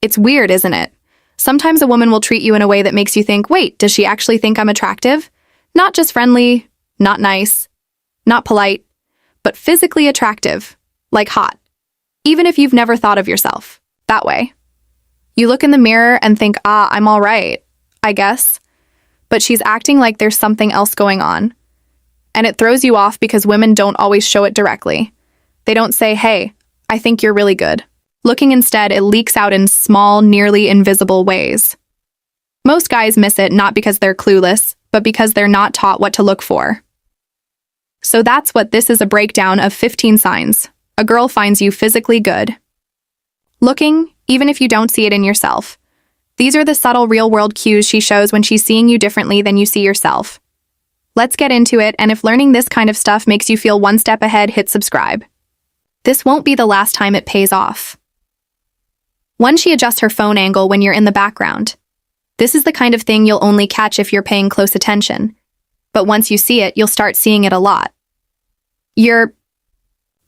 It's weird, isn't it? Sometimes a woman will treat you in a way that makes you think, wait, does she actually think I'm attractive? Not just friendly, not nice, not polite, but physically attractive, like hot. Even if you've never thought of yourself that way. You look in the mirror and think, I'm all right, I guess. But she's acting like there's something else going on. And it throws you off because women don't always show it directly. They don't say, hey, I think you're really good. Looking instead, it leaks out in small, nearly invisible ways. Most guys miss it not because they're clueless, but because they're not taught what to look for. So that's what this is, a breakdown of 15 signs a girl finds you physically good. Looking, even if you don't see it in yourself. These are the subtle real-world cues she shows when she's seeing you differently than you see yourself. Let's get into it, and if learning this kind of stuff makes you feel one step ahead, hit subscribe. This won't be the last time it pays off. 1. She adjusts her phone angle when you're in the background. This is the kind of thing you'll only catch if you're paying close attention. But once you see it, you'll start seeing it a lot. You're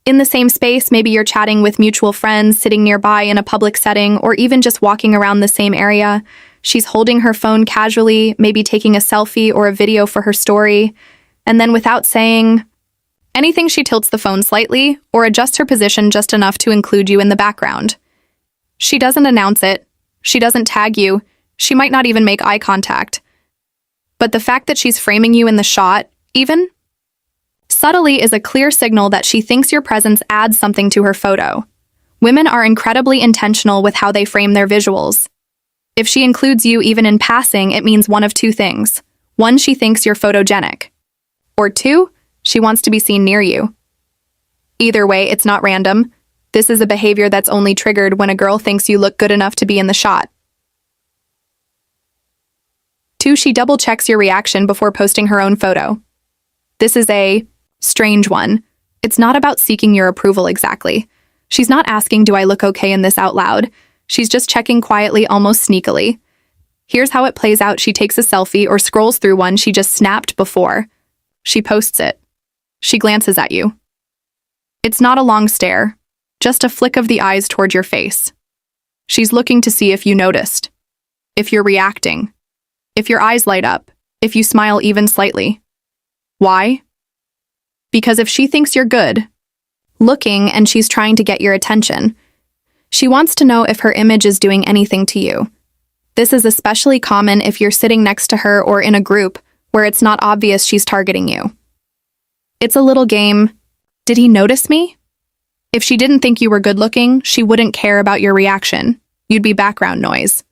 in the same space, maybe you're chatting with mutual friends, sitting nearby in a public setting, or even just walking around the same area. She's holding her phone casually, maybe taking a selfie or a video for her story, and then without saying anything, she tilts the phone slightly or adjusts her position just enough to include you in the background. She doesn't announce it. She doesn't tag you. She might not even make eye contact. But the fact that she's framing you in the shot, even subtly, is a clear signal that she thinks your presence adds something to her photo. Women are incredibly intentional with how they frame their visuals. If she includes you even in passing, it means one of two things. 1, she thinks you're photogenic. Or 2, she wants to be seen near you. Either way, it's not random. This is a behavior that's only triggered when a girl thinks you look good enough to be in the shot. 2, she double-checks your reaction before posting her own photo. This is a strange one. It's not about seeking your approval exactly. She's not asking, do I look okay in this out loud? She's just checking quietly, almost sneakily. Here's how it plays out. She takes a selfie or scrolls through one she just snapped before. She posts it. She glances at you. It's not a long stare, just a flick of the eyes toward your face. She's looking to see if you noticed, if you're reacting, if your eyes light up, if you smile even slightly. Why? Because if she thinks you're good looking and she's trying to get your attention, she wants to know if her image is doing anything to you. This is especially common if you're sitting next to her or in a group where it's not obvious she's targeting you. It's a little game. Did he notice me? If she didn't think you were good looking, she wouldn't care about your reaction. You'd be background noise.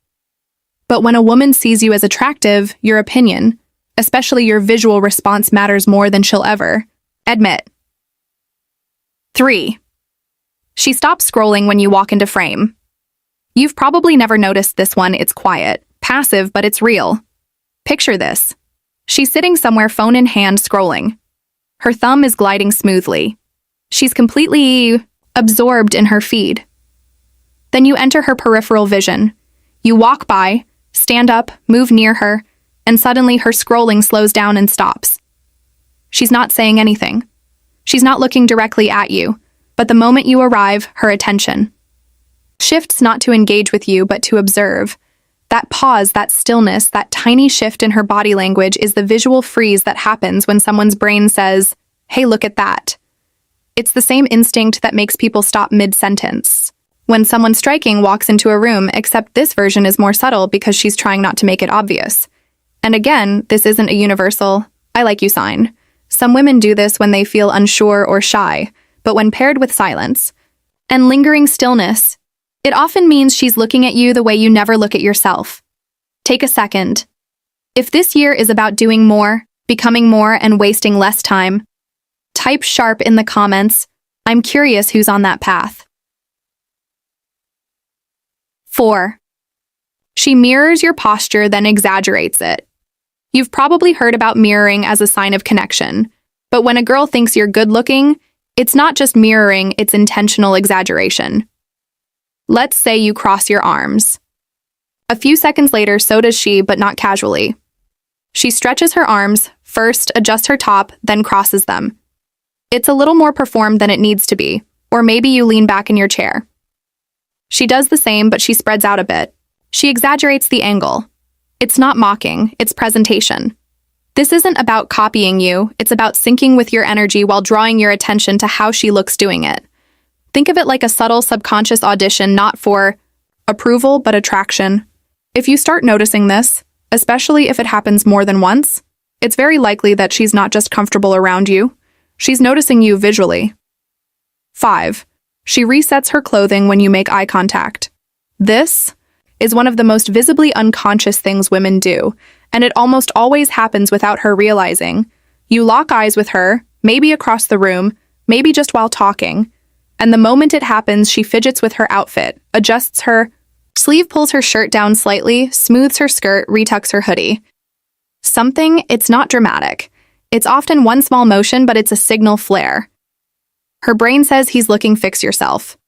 But when a woman sees you as attractive, your opinion, especially your visual response, matters more than she'll ever admit. 3. She stops scrolling when you walk into frame. You've probably never noticed this one. It's quiet, passive, but it's real. Picture this. She's sitting somewhere, phone in hand, scrolling. Her thumb is gliding smoothly. She's completely absorbed in her feed. Then you enter her peripheral vision. You walk by, stand up, move near her, and suddenly her scrolling slows down and stops. She's not saying anything. She's not looking directly at you, but the moment you arrive, her attention shifts not to engage with you, but to observe. That pause, that stillness, that tiny shift in her body language is the visual freeze that happens when someone's brain says, hey, look at that. It's the same instinct that makes people stop mid-sentence when someone striking walks into a room, except this version is more subtle because she's trying not to make it obvious. And again, this isn't a universal, I like you sign. Some women do this when they feel unsure or shy, but when paired with silence and lingering stillness, it often means she's looking at you the way you never look at yourself. Take a second. If this year is about doing more, becoming more, and wasting less time, type sharp in the comments. I'm curious who's on that path. 4. She mirrors your posture, then exaggerates it. You've probably heard about mirroring as a sign of connection, but when a girl thinks you're good-looking, it's not just mirroring, it's intentional exaggeration. Let's say you cross your arms. A few seconds later, so does she, but not casually. She stretches her arms, first adjusts her top, then crosses them. It's a little more performed than it needs to be, or maybe you lean back in your chair. She does the same, but she spreads out a bit. She exaggerates the angle. It's not mocking, it's presentation. This isn't about copying you, it's about syncing with your energy while drawing your attention to how she looks doing it. Think of it like a subtle subconscious audition, not for approval, but attraction. If you start noticing this, especially if it happens more than once, it's very likely that she's not just comfortable around you, she's noticing you visually. 5. She resets her clothing when you make eye contact. This is one of the most visibly unconscious things women do, and it almost always happens without her realizing. You lock eyes with her, maybe across the room, maybe just while talking, and the moment it happens, she fidgets with her outfit, adjusts her sleeve, pulls her shirt down slightly, smooths her skirt, retucks her hoodie. It's not dramatic. It's often one small motion, but it's a signal flare. Her brain says he's looking, fix yourself.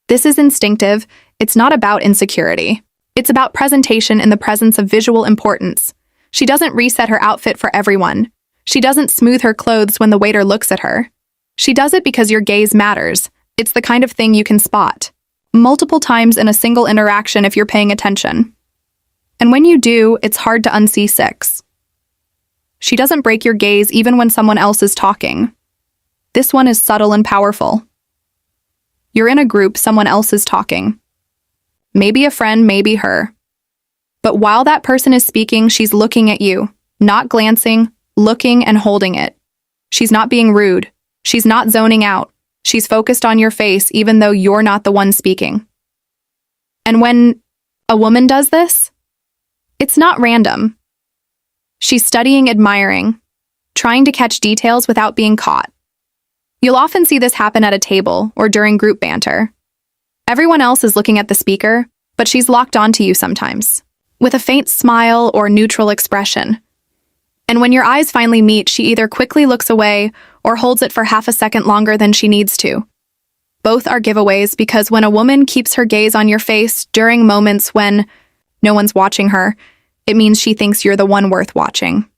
This is instinctive. It's not about insecurity. It's about presentation in the presence of visual importance. She doesn't reset her outfit for everyone. She doesn't smooth her clothes when the waiter looks at her. She does it because your gaze matters. It's the kind of thing you can spot multiple times in a single interaction if you're paying attention. And when you do, it's hard to unsee. 6. She doesn't break your gaze even when someone else is talking. This one is subtle and powerful. You're in a group, someone else is talking. Maybe a friend, maybe her. But while that person is speaking, she's looking at you, not glancing, looking and holding it. She's not being rude. She's not zoning out. She's focused on your face, even though you're not the one speaking. And when a woman does this, it's not random. She's studying, admiring, trying to catch details without being caught. You'll often see this happen at a table or during group banter. Everyone else is looking at the speaker, but she's locked onto you sometimes, with a faint smile or neutral expression. And when your eyes finally meet, she either quickly looks away or holds it for half a second longer than she needs to. Both are giveaways because when a woman keeps her gaze on your face during moments when no one's watching her, it means she thinks you're the one worth watching.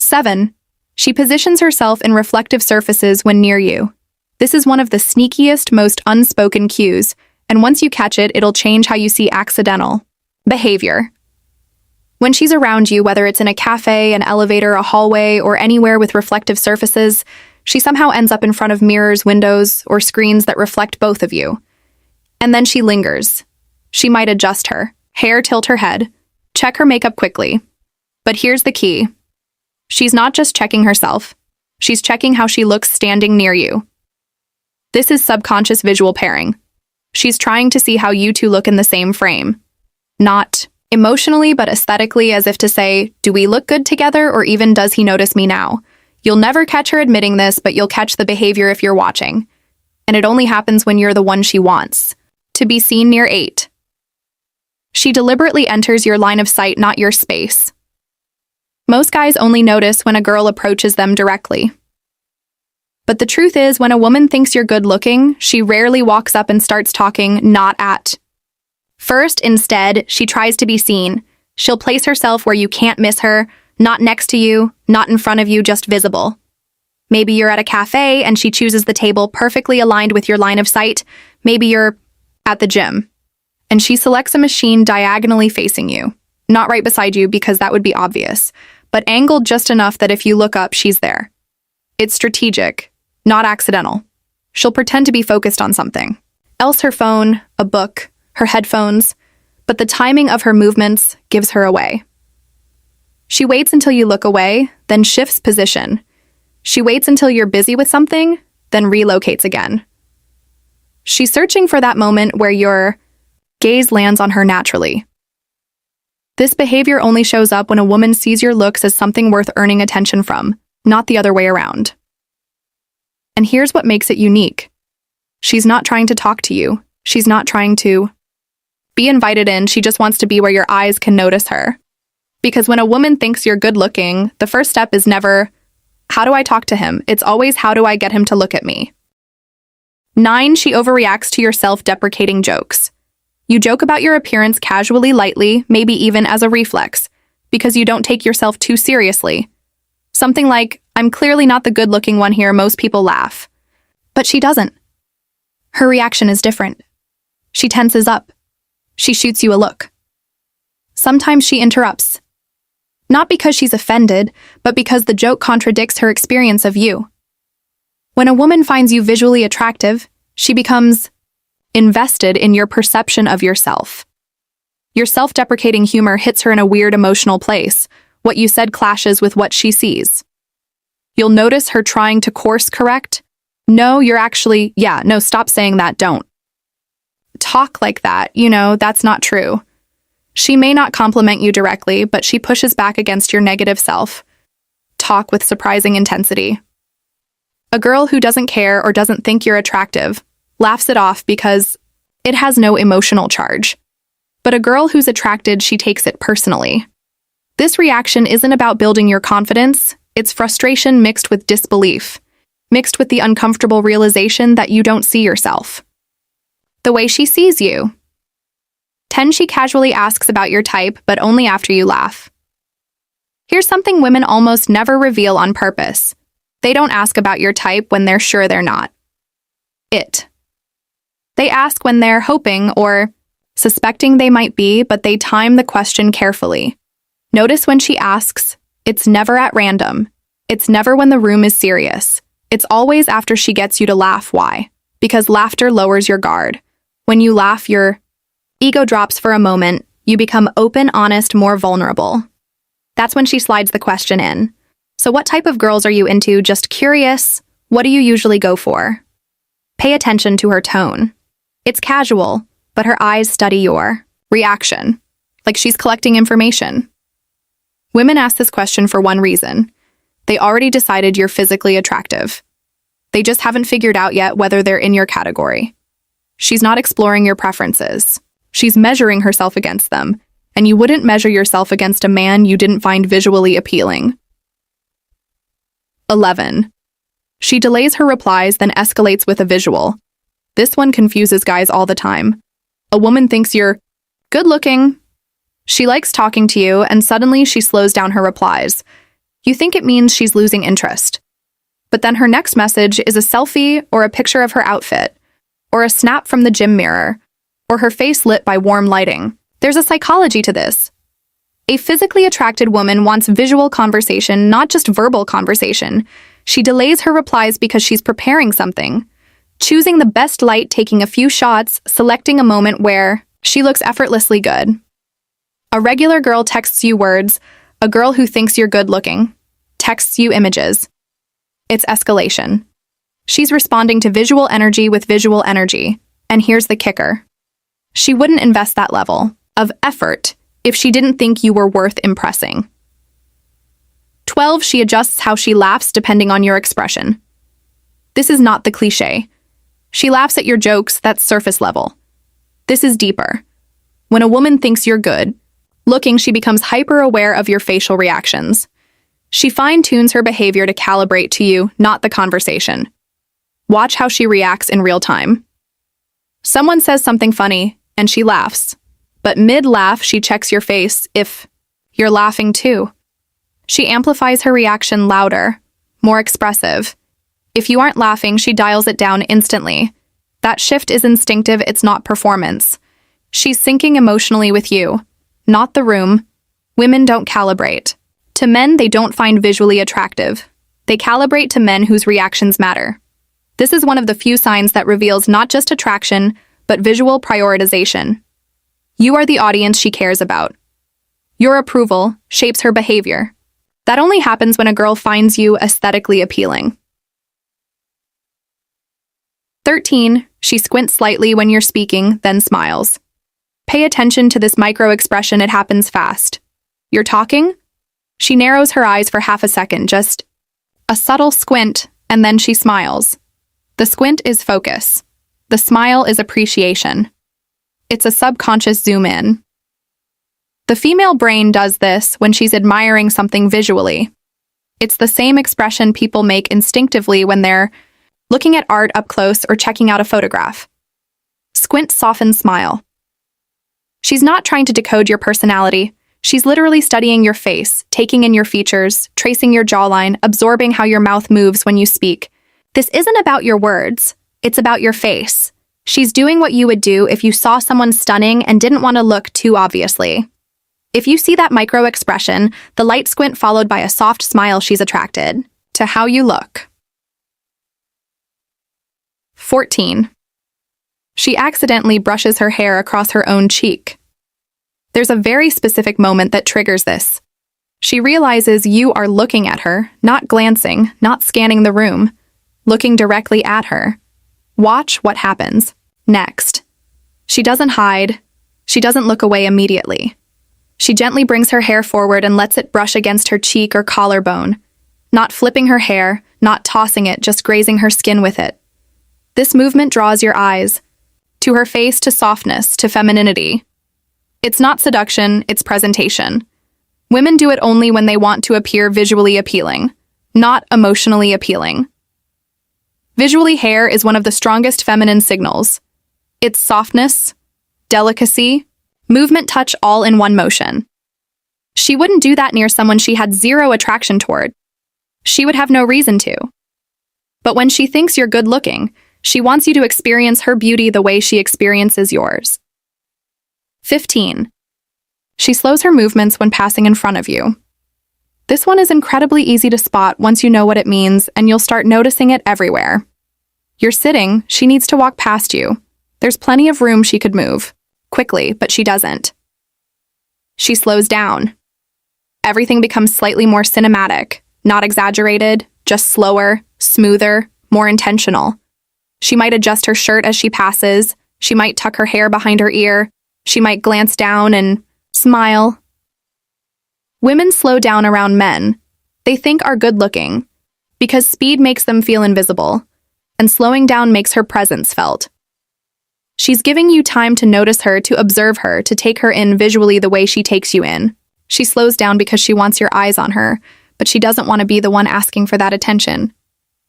7. She positions herself in reflective surfaces when near you. This is one of the sneakiest, most unspoken cues, and once you catch it, it'll change how you see accidental behavior. When she's around you, whether it's in a cafe, an elevator, a hallway, or anywhere with reflective surfaces, she somehow ends up in front of mirrors, windows, or screens that reflect both of you. And then she lingers. She might adjust her hair, tilt her head, check her makeup quickly. But here's the key. She's not just checking herself. She's checking how she looks standing near you. This is subconscious visual pairing. She's trying to see how you two look in the same frame. Not emotionally, but aesthetically, as if to say, do we look good together, or even does he notice me now? You'll never catch her admitting this, but you'll catch the behavior if you're watching. And it only happens when you're the one she wants. To be seen near. 8. She deliberately enters your line of sight, not your space. Most guys only notice when a girl approaches them directly. But the truth is, when a woman thinks you're good looking, she rarely walks up and starts talking, not at first. Instead, she tries to be seen. She'll place herself where you can't miss her, not next to you, not in front of you, just visible. Maybe you're at a cafe and she chooses the table perfectly aligned with your line of sight. Maybe you're at the gym and she selects a machine diagonally facing you, not right beside you because that would be obvious, but angled just enough that if you look up, she's there. It's strategic, not accidental. She'll pretend to be focused on something else, her phone, a book, her headphones, but the timing of her movements gives her away. She waits until you look away, then shifts position. She waits until you're busy with something, then relocates again. She's searching for that moment where your gaze lands on her naturally. This behavior only shows up when a woman sees your looks as something worth earning attention from, not the other way around. And here's what makes it unique. She's not trying to talk to you. She's not trying to be invited in. She just wants to be where your eyes can notice her. Because when a woman thinks you're good looking, the first step is never, how do I talk to him? It's always, how do I get him to look at me? 9. She overreacts to your self-deprecating jokes. You joke about your appearance casually, lightly, maybe even as a reflex, because you don't take yourself too seriously. Something like, I'm clearly not the good-looking one here, most people laugh. But she doesn't. Her reaction is different. She tenses up. She shoots you a look. Sometimes she interrupts. Not because she's offended, but because the joke contradicts her experience of you. When a woman finds you visually attractive, she becomes invested in your perception of yourself. Your self-deprecating humor hits her in a weird emotional place. What you said clashes with what she sees. You'll notice her trying to course correct. No, you're actually, no, stop saying that, don't. Talk like that, that's not true. She may not compliment you directly, but she pushes back against your negative self. Talk with surprising intensity. A girl who doesn't care or doesn't think you're attractive laughs it off because it has no emotional charge. But a girl who's attracted, she takes it personally. This reaction isn't about building your confidence, it's frustration mixed with disbelief, mixed with the uncomfortable realization that you don't see yourself. The way she sees you. 10. She casually asks about your type, but only after you laugh. Here's something women almost never reveal on purpose. They don't ask about your type when they're sure they're not. They ask when they're hoping or suspecting they might be, but they time the question carefully. Notice when she asks, it's never at random. It's never when the room is serious. It's always after she gets you to laugh. Why? Because laughter lowers your guard. When you laugh, your ego drops for a moment. You become open, honest, more vulnerable. That's when she slides the question in. So what type of girls are you into? Just curious. What do you usually go for? Pay attention to her tone. It's casual, but her eyes study your reaction, like she's collecting information. Women ask this question for one reason. They already decided you're physically attractive. They just haven't figured out yet whether they're in your category. She's not exploring your preferences. She's measuring herself against them, and you wouldn't measure yourself against a man you didn't find visually appealing. 11. She delays her replies, then escalates with a visual. This one confuses guys all the time. A woman thinks you're good-looking. She likes talking to you, and suddenly she slows down her replies. You think it means she's losing interest. But then her next message is a selfie or a picture of her outfit, or a snap from the gym mirror, or her face lit by warm lighting. There's a psychology to this. A physically attracted woman wants visual conversation, not just verbal conversation. She delays her replies because she's preparing something, choosing the best light, taking a few shots, selecting a moment where she looks effortlessly good. A regular girl texts you words. A girl who thinks you're good-looking texts you images. It's escalation. She's responding to visual energy with visual energy. And here's the kicker. She wouldn't invest that level of effort if she didn't think you were worth impressing. 12. She adjusts how she laughs depending on your expression. This is not the cliché. She laughs at your jokes, that's surface level. This is deeper. When a woman thinks you're good looking, she becomes hyper-aware of your facial reactions. She fine-tunes her behavior to calibrate to you, not the conversation. Watch how she reacts in real time. Someone says something funny, and she laughs. But mid-laugh, she checks your face if you're laughing too. She amplifies her reaction louder, more expressive. If you aren't laughing, she dials it down instantly. That shift is instinctive, it's not performance. She's syncing emotionally with you, not the room. Women don't calibrate. To men they don't find visually attractive. They calibrate to men whose reactions matter. This is one of the few signs that reveals not just attraction, but visual prioritization. You are the audience she cares about. Your approval shapes her behavior. That only happens when a girl finds you aesthetically appealing. 13. She squints slightly when you're speaking, then smiles. Pay attention to this micro-expression, it happens fast. You're talking? She narrows her eyes for half a second, just a subtle squint, and then she smiles. The squint is focus. The smile is appreciation. It's a subconscious zoom in. The female brain does this when she's admiring something visually. It's the same expression people make instinctively when they're looking at art up close or checking out a photograph. Squint, soften, smile. She's not trying to decode your personality. She's literally studying your face, taking in your features, tracing your jawline, absorbing how your mouth moves when you speak. This isn't about your words. It's about your face. She's doing what you would do if you saw someone stunning and didn't want to look too obviously. If you see that micro expression, the light squint followed by a soft smile, she's attracted to how you look. 14. She accidentally brushes her hair across her own cheek. There's a very specific moment that triggers this. She realizes you are looking at her, not glancing, not scanning the room, looking directly at her. Watch what happens next. She doesn't hide. She doesn't look away immediately. She gently brings her hair forward and lets it brush against her cheek or collarbone, not flipping her hair, not tossing it, just grazing her skin with it. This movement draws your eyes to her face, to softness, to femininity. It's not seduction, it's presentation. Women do it only when they want to appear visually appealing, not emotionally appealing. Visually, hair is one of the strongest feminine signals. It's softness, delicacy, movement, touch, all in one motion. She wouldn't do that near someone she had zero attraction toward. She would have no reason to. But when she thinks you're good looking, she wants you to experience her beauty the way she experiences yours. 15. She slows her movements when passing in front of you. This one is incredibly easy to spot once you know what it means, and you'll start noticing it everywhere. You're sitting, she needs to walk past you. There's plenty of room she could move quickly, but she doesn't. She slows down. Everything becomes slightly more cinematic, not exaggerated, just slower, smoother, more intentional. She might adjust her shirt as she passes. She might tuck her hair behind her ear. She might glance down and smile. Women slow down around men they think are good looking because speed makes them feel invisible, and slowing down makes her presence felt. She's giving you time to notice her, to observe her, to take her in visually the way she takes you in. She slows down because she wants your eyes on her, but she doesn't want to be the one asking for that attention.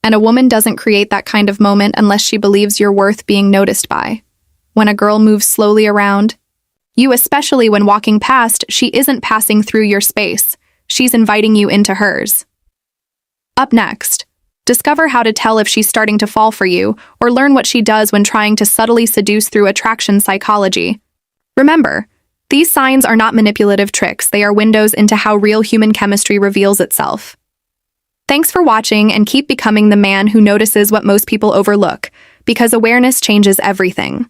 And a woman doesn't create that kind of moment unless she believes you're worth being noticed by. When a girl moves slowly around you, especially when walking past, she isn't passing through your space. She's inviting you into hers. Up next, discover how to tell if she's starting to fall for you, or learn what she does when trying to subtly seduce through attraction psychology. Remember, these signs are not manipulative tricks, they are windows into how real human chemistry reveals itself. Thanks for watching, and keep becoming the man who notices what most people overlook, because awareness changes everything.